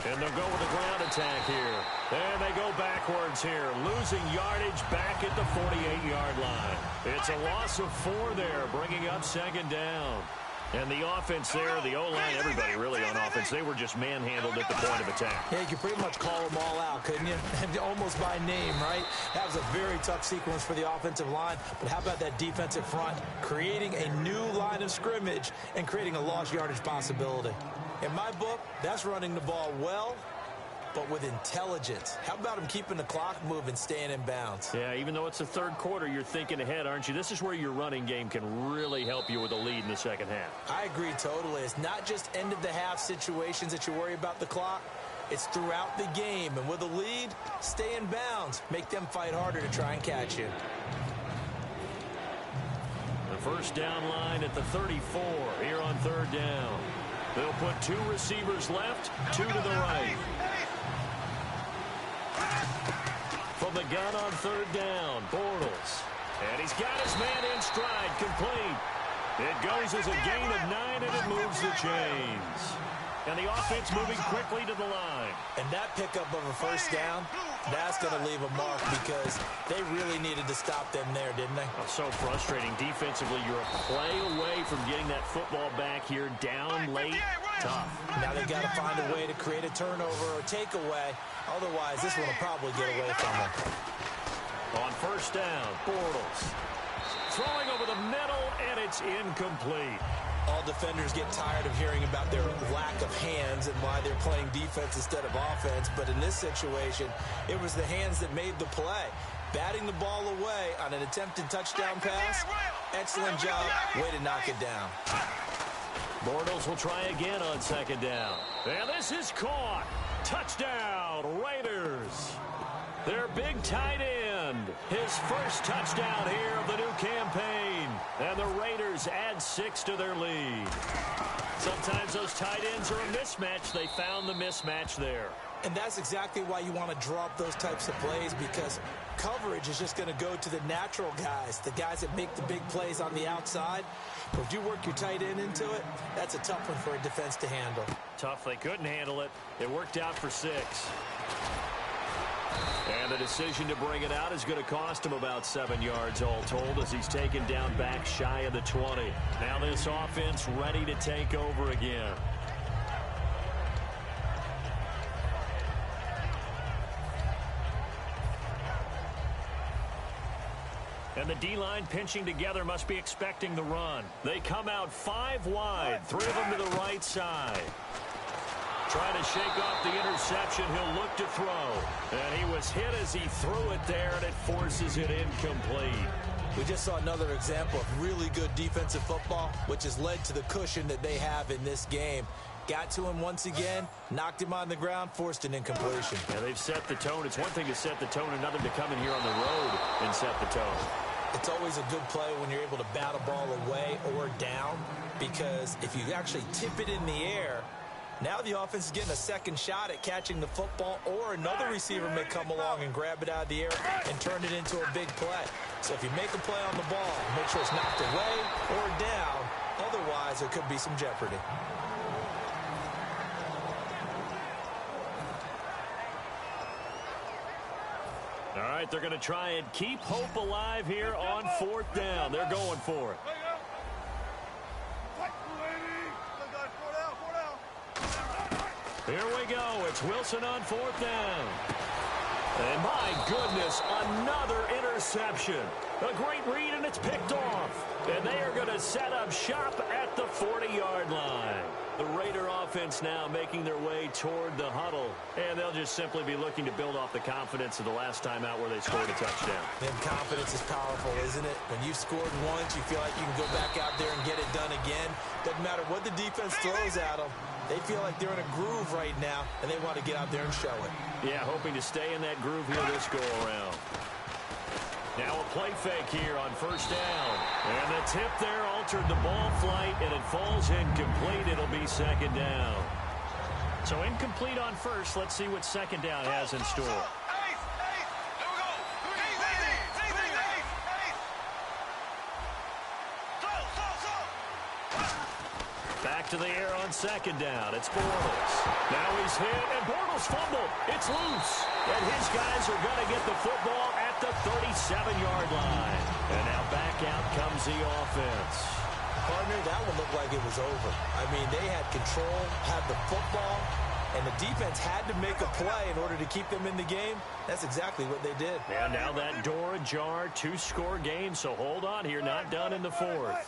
And they'll go with the ground attack here. And they go backwards here, losing yardage back at the 48-yard line. It's a loss of 4 there, bringing up second down. And the offense there, the O-line, everybody really on offense, they were just manhandled at the point of attack. Yeah, you could pretty much call them all out, couldn't you? Almost by name, right? That was a very tough sequence for the offensive line. But how about that defensive front creating a new line of scrimmage and creating a lost yardage possibility? In my book, that's running the ball well, but with intelligence. How about him keeping the clock moving, staying in bounds? Yeah, even though it's the third quarter, you're thinking ahead, aren't you? This is where your running game can really help you with a lead in the second half. I agree totally. It's not just end-of-the-half situations that you worry about the clock. It's throughout the game. And with a lead, stay in bounds. Make them fight harder to try and catch you. The first down line at the 34 here on third down. They'll put 2 receivers left, 2 to the right. From the gun on third down, Bortles. And he's got his man in stride, complete. It goes as a gain of 9, and it moves the chains. And the offense moving quickly to the line. And that pickup of a first down, that's going to leave a mark because they really needed to stop them there, didn't they? Oh, so frustrating. Defensively, you're a play away from getting that football back here down late. Tough. Now they've got to find a way to create a turnover or takeaway. Otherwise, this one will probably get away from them. On first down, Bortles. Throwing over the middle, and it's incomplete. All defenders get tired of hearing about their lack of hands and why they're playing defense instead of offense. But in this situation, it was the hands that made the play. Batting the ball away on an attempted touchdown pass. Excellent job. Way to knock it down. Bortles will try again on second down. And this is caught. Touchdown, Raiders. Their big tight end. His first touchdown here of the new campaign. And the Raiders add 6 to their lead. Sometimes those tight ends are a mismatch. They found the mismatch there. And that's exactly why you want to draw up those types of plays, because coverage is just going to go to the natural guys, the guys that make the big plays on the outside. But if you work your tight end into it, that's a tough one for a defense to handle. Tough. They couldn't handle it. It worked out for 6. And the decision to bring it out is going to cost him about 7 yards all told as he's taken down back shy of the 20. Now this offense ready to take over again. And the D-line pinching together must be expecting the run. They come out 5 wide, 3 of them to the right side. Trying to shake off the interception, he'll look to throw. And he was hit as he threw it there, and it forces it incomplete. We just saw another example of really good defensive football, which has led to the cushion that they have in this game. Got to him once again, knocked him on the ground, forced an incompletion. Yeah, they've set the tone. It's one thing to set the tone, another to come in here on the road and set the tone. It's always a good play when you're able to bat a ball away or down, because if you actually tip it in the air, now the offense is getting a second shot at catching the football, or another receiver may come along and grab it out of the air and turn it into a big play. So if you make a play on the ball, make sure it's knocked away or down. Otherwise, there could be some jeopardy. All right, they're going to try and keep hope alive here on 4th down. They're going for it. Here we go. It's Wilson on 4th down. And my goodness, another interception. A great read, and it's picked off. And they are going to set up shop at the 40-yard line. The Raider offense now making their way toward the huddle. And they'll just simply be looking to build off the confidence of the last time out where they scored a touchdown. And confidence is powerful, isn't it? When you've scored once, you feel like you can go back out there and get it done again. Doesn't matter what the defense throws at them. They feel like they're in a groove right now, and they want to get out there and show it. Yeah, hoping to stay in that groove here this go-around. Now a play fake here on 1st down. And the tip there altered the ball flight, and it falls incomplete. It'll be 2nd down. So incomplete on 1st. Let's see what 2nd down has in store. Back to the air on 2nd down. It's Bortles. Now he's hit, and Bortles fumbled. It's loose. And his guys are going to get the football at the 37-yard line. And now back out comes the offense. Partner, that one looked like it was over. I mean, they had control, had the football, and the defense had to make a play in order to keep them in the game. That's exactly what they did. And now that door ajar, 2-score game, so hold on here, not done in the 4th.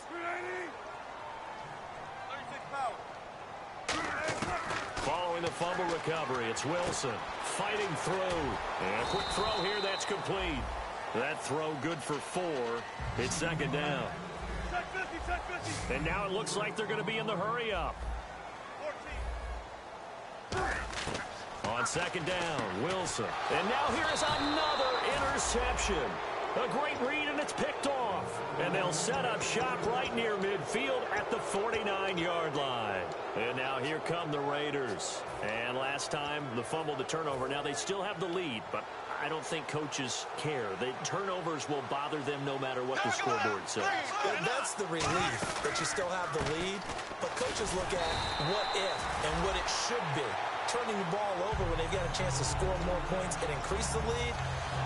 Following the fumble recovery, it's Wilson fighting through. And a quick throw here, that's complete. That throw good for 4. It's 2nd down. And now it looks like they're going to be in the hurry-up. On 2nd down, Wilson. And now here is another interception. A great read, and it's picked off. And they'll set up shop right near midfield at the 49-yard line. And now here come the Raiders. And last time, the fumble, the turnover. Now they still have the lead, but I don't think coaches care. The turnovers will bother them no matter what the scoreboard says. And that's the relief that you still have the lead. But coaches look at what if and what it should be. Turning the ball over when they've got a chance to score more points and increase the lead,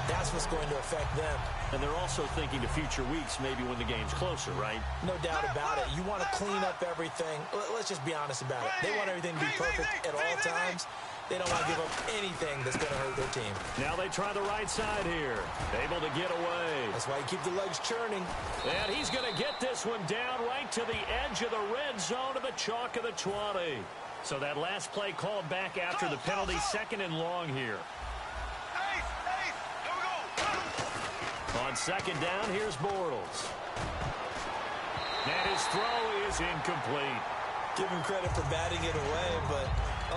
that's what's going to affect them. And they're also thinking to future weeks, maybe when the game's closer, right? No doubt about it. You want to clean up everything. Let's just be honest about it. They want everything to be perfect at all times. They don't want to give up anything that's going to hurt their team. Now they try the right side here. Able to get away. That's why you keep the legs churning. And he's going to get this one down right to the edge of the red zone of the chalk of the 20. So that last play called back after the penalty, 2nd and long here. On 2nd down, here's Bortles. And his throw is incomplete. Give him credit for batting it away, but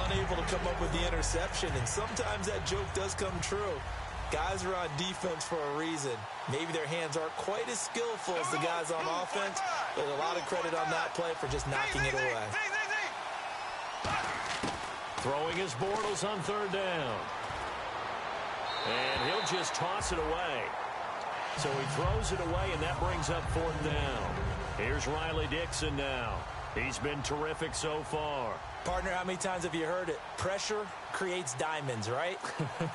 unable to come up with the interception. And sometimes that joke does come true. Guys are on defense for a reason. Maybe their hands aren't quite as skillful as the guys on offense, but a lot of credit on that play for just knocking it away. Throwing his Bortles on 3rd down. And he'll just toss it away. So he throws it away, and that brings up 4th down. Here's Riley Dixon now. He's been terrific so far. Partner, how many times have you heard it? Pressure creates diamonds, right?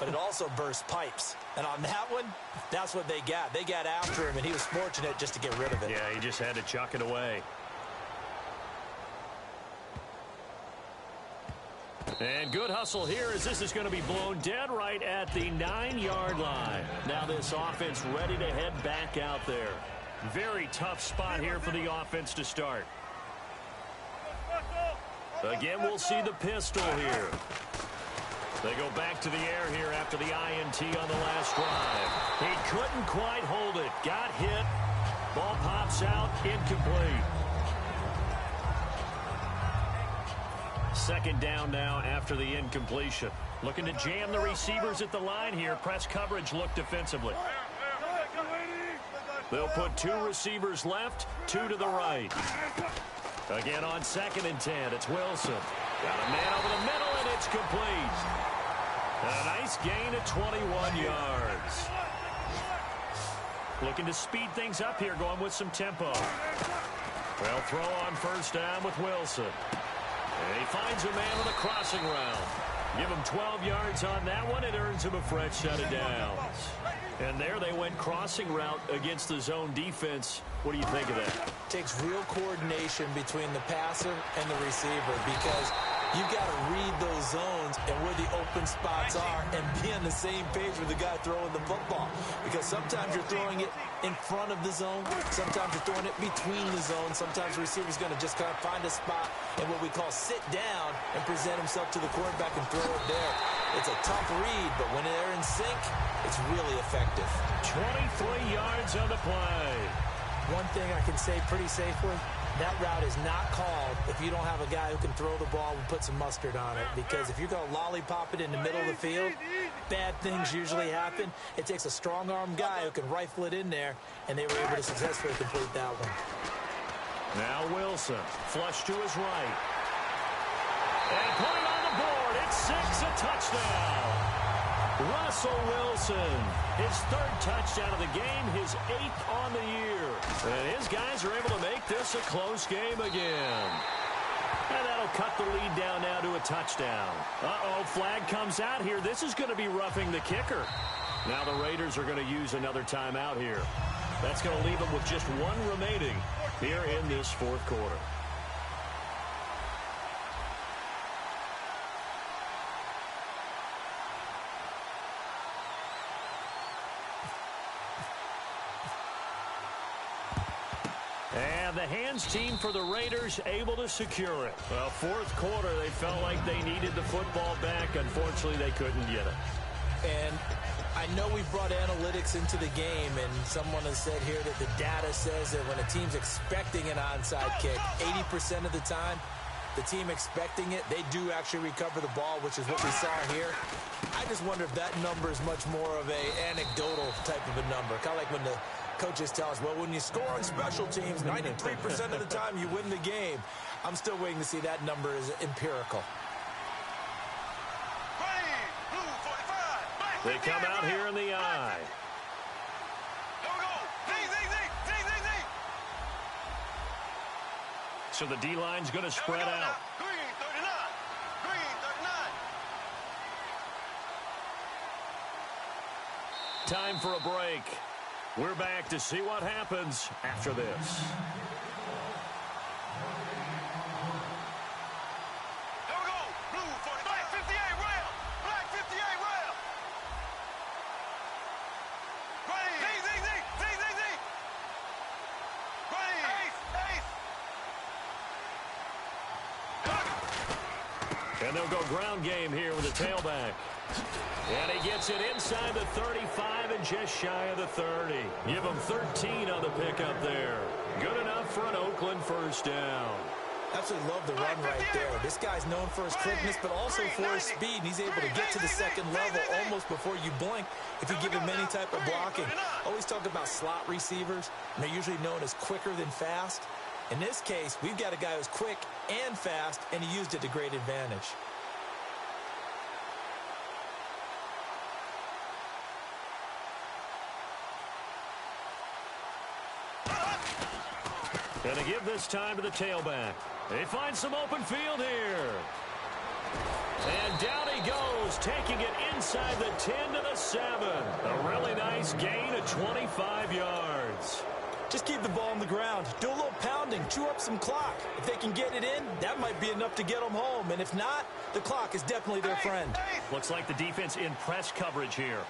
But it also bursts pipes. And on that one, that's what they got. They got after him, and he was fortunate just to get rid of it. Yeah, he just had to chuck it away. And good hustle here as this is going to be blown dead right at the 9-yard line. Now this offense ready to head back out there. Very tough spot here for the offense to start. Again, we'll see the pistol here. They go back to the air here after the INT on the last drive. He couldn't quite hold it. Got hit. Ball pops out. Incomplete. 2nd down now after the incompletion. Looking to jam the receivers at the line here. Press coverage look defensively. They'll put 2 receivers left, 2 to the right. Again on 2nd and 10, it's Wilson. Got a man over the middle, and it's complete. A nice gain of 21 yards. Looking to speed things up here, going with some tempo. They'll throw on 1st down with Wilson. And he finds a man with a crossing route. Give him 12 yards on that one. It earns him a fresh set of downs. And there they went crossing route against the zone defense. What do you think of that? Takes real coordination between the passer and the receiver because you've got to read those zones and where the open spots are and be on the same page with the guy throwing the football. Because sometimes you're throwing it in front of the zone. Sometimes you're throwing it between the zones. Sometimes the receiver's going to just kind of find a spot and what we call sit down and present himself to the quarterback and throw it there. It's a tough read, but when they're in sync, it's really effective. 23 yards on the play. One thing I can say pretty safely, that route is not called if you don't have a guy who can throw the ball and put some mustard on it. Because if you're going to lollipop it in the middle of the field, bad things usually happen. It takes a strong-arm guy who can rifle it in there, and they were able to successfully complete that one. Now Wilson, flush to his right. And put it on the board. It's 6, a touchdown. Russell Wilson, his 3rd touchdown of the game, his 8th on the year. And his guys are able to make this a close game again. And that'll cut the lead down now to a touchdown. Uh-oh, flag comes out here. This is going to be roughing the kicker. Now the Raiders are going to use another timeout here. That's going to leave them with just 1 remaining here in this 4th quarter. And the hands team for the Raiders able to secure it. Well, 4th quarter, they felt like they needed the football back. Unfortunately, they couldn't get it. And I know we brought analytics into the game, and someone has said here that the data says that when a team's expecting an onside kick, 80% of the time, the team expecting it, they do actually recover the ball, which is what we saw here. I just wonder if that number is much more of a anecdotal type of a number. Kind of like when the coaches tell us, well, when you score on special teams, 93% of the time you win the game. I'm still waiting to see that number is empirical. They come out here in the eye. So the D-line's going to spread out. Green 39. Green 39. Time for a break. We're back to see what happens after this. There we go. Blue 45. Black 58 rail. Black 58 rail. Green. Z. Green. Ace. And they'll go ground game here with the tailback. And he gets it inside the 35 and just shy of the 30. Give him 13 on the pickup there. Good enough for an Oakland 1st down. Absolutely love the run right there. This guy's known for his quickness, but also for his speed. And he's able to get to the 2nd level almost before you blink if you give him any type of blocking. Always talk about slot receivers, and they're usually known as quicker than fast. In this case, we've got a guy who's quick and fast, and he used it to great advantage. Going to give this time to the tailback. They find some open field here. And down he goes, taking it inside the 10 to the 7. A really nice gain of 25 yards. Just keep the ball on the ground. Do a little pounding. Chew up some clock. If they can get it in, that might be enough to get them home. And if not, the clock is definitely their friend. Looks like the defense in press coverage here.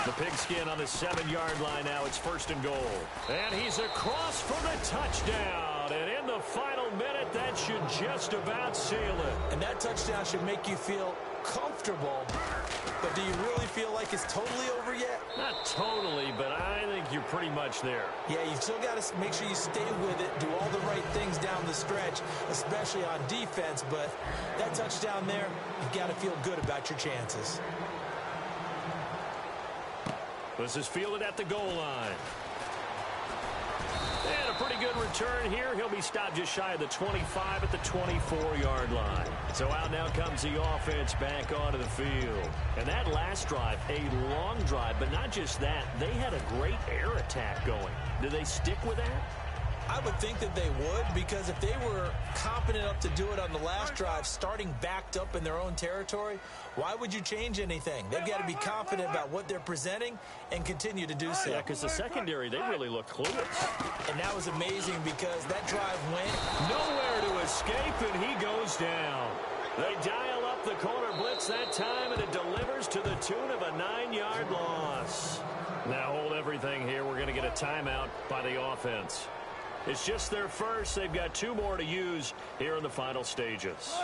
The pigskin on the 7-yard line now. It's 1st and goal. And he's across for the touchdown. And in the final minute, that should just about seal it. And that touchdown should make you feel comfortable. But do you really feel like like it's totally over yet? Not totally, but I think you're pretty much there. Yeah, you've still got to make sure you stay with it, do all the right things down the stretch, especially on defense. But that touchdown there, you've got to feel good about your chances. This is fielded at the goal line. And a pretty good return here. He'll be stopped just shy of the 25 at the 24-yard line. So out now comes the offense back onto the field. And that last drive, a long drive, but not just that. They had a great air attack going. Do they stick with that? I would think that they would, because if they were competent enough to do it on the last drive, starting backed up in their own territory, why would you change anything? They've got to be confident about what they're presenting and continue to do so. Yeah, because the secondary, they really look clueless. And that was amazing because that drive went nowhere to escape, and he goes down. They dial up the corner blitz that time, and it delivers to the tune of a 9-yard loss. Now hold everything here. We're going to get a timeout by the offense. It's just their first. They've got 2 more to use here in the final stages.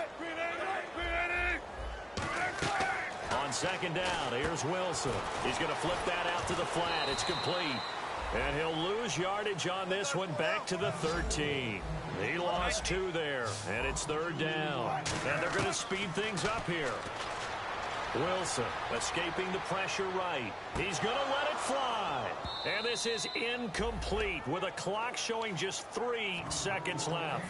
On second down, here's Wilson. He's going to flip that out to the flat. It's complete. And he'll lose yardage on this one back to the 13. He lost 2 there, and it's 3rd down. And they're going to speed things up here. Wilson escaping the pressure right. He's going to let it fly. And this is incomplete with a clock showing just 3 seconds left.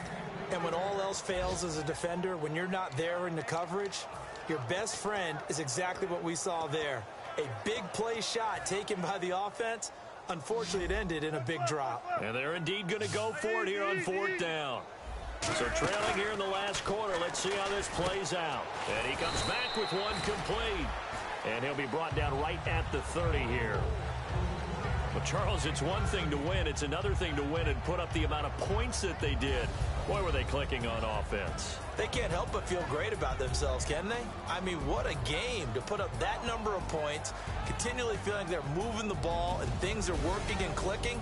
And when all else fails as a defender, when you're not there in the coverage, your best friend is exactly what we saw there. A big play shot taken by the offense. Unfortunately, it ended in a big drop. And they're indeed going to go for it here on 4th down. So trailing here in the last quarter, let's see how this plays out. And he comes back with one complete. And he'll be brought down right at the 30 here. But, Charles, it's one thing to win. It's another thing to win and put up the amount of points that they did. Boy, were they clicking on offense. They can't help but feel great about themselves, can they? I mean, what a game to put up that number of points, continually feeling they're moving the ball and things are working and clicking.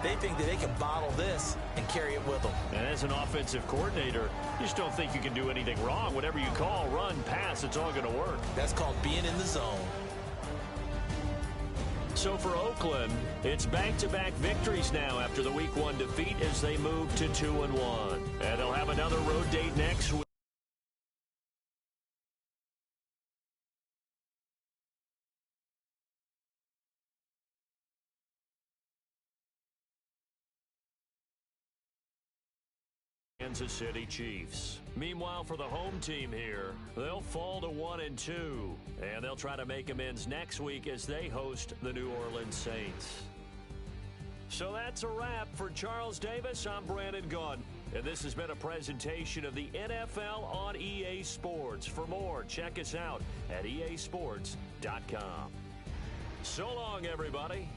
They think that they can bottle this and carry it with them. And as an offensive coordinator, you just don't think you can do anything wrong. Whatever you call, run, pass, it's all going to work. That's called being in the zone. So for Oakland, it's back-to-back victories now after the Week 1 defeat as they move to 2-1. And they'll have another road date next week. Kansas City Chiefs. Meanwhile, for the home team here, they'll fall to 1-2, and they'll try to make amends next week as they host the New Orleans Saints. So that's a wrap for Charles Davis. I'm Brandon Gaudin, and this has been a presentation of the NFL on EA Sports. For more, check us out at easports.com. So long, everybody.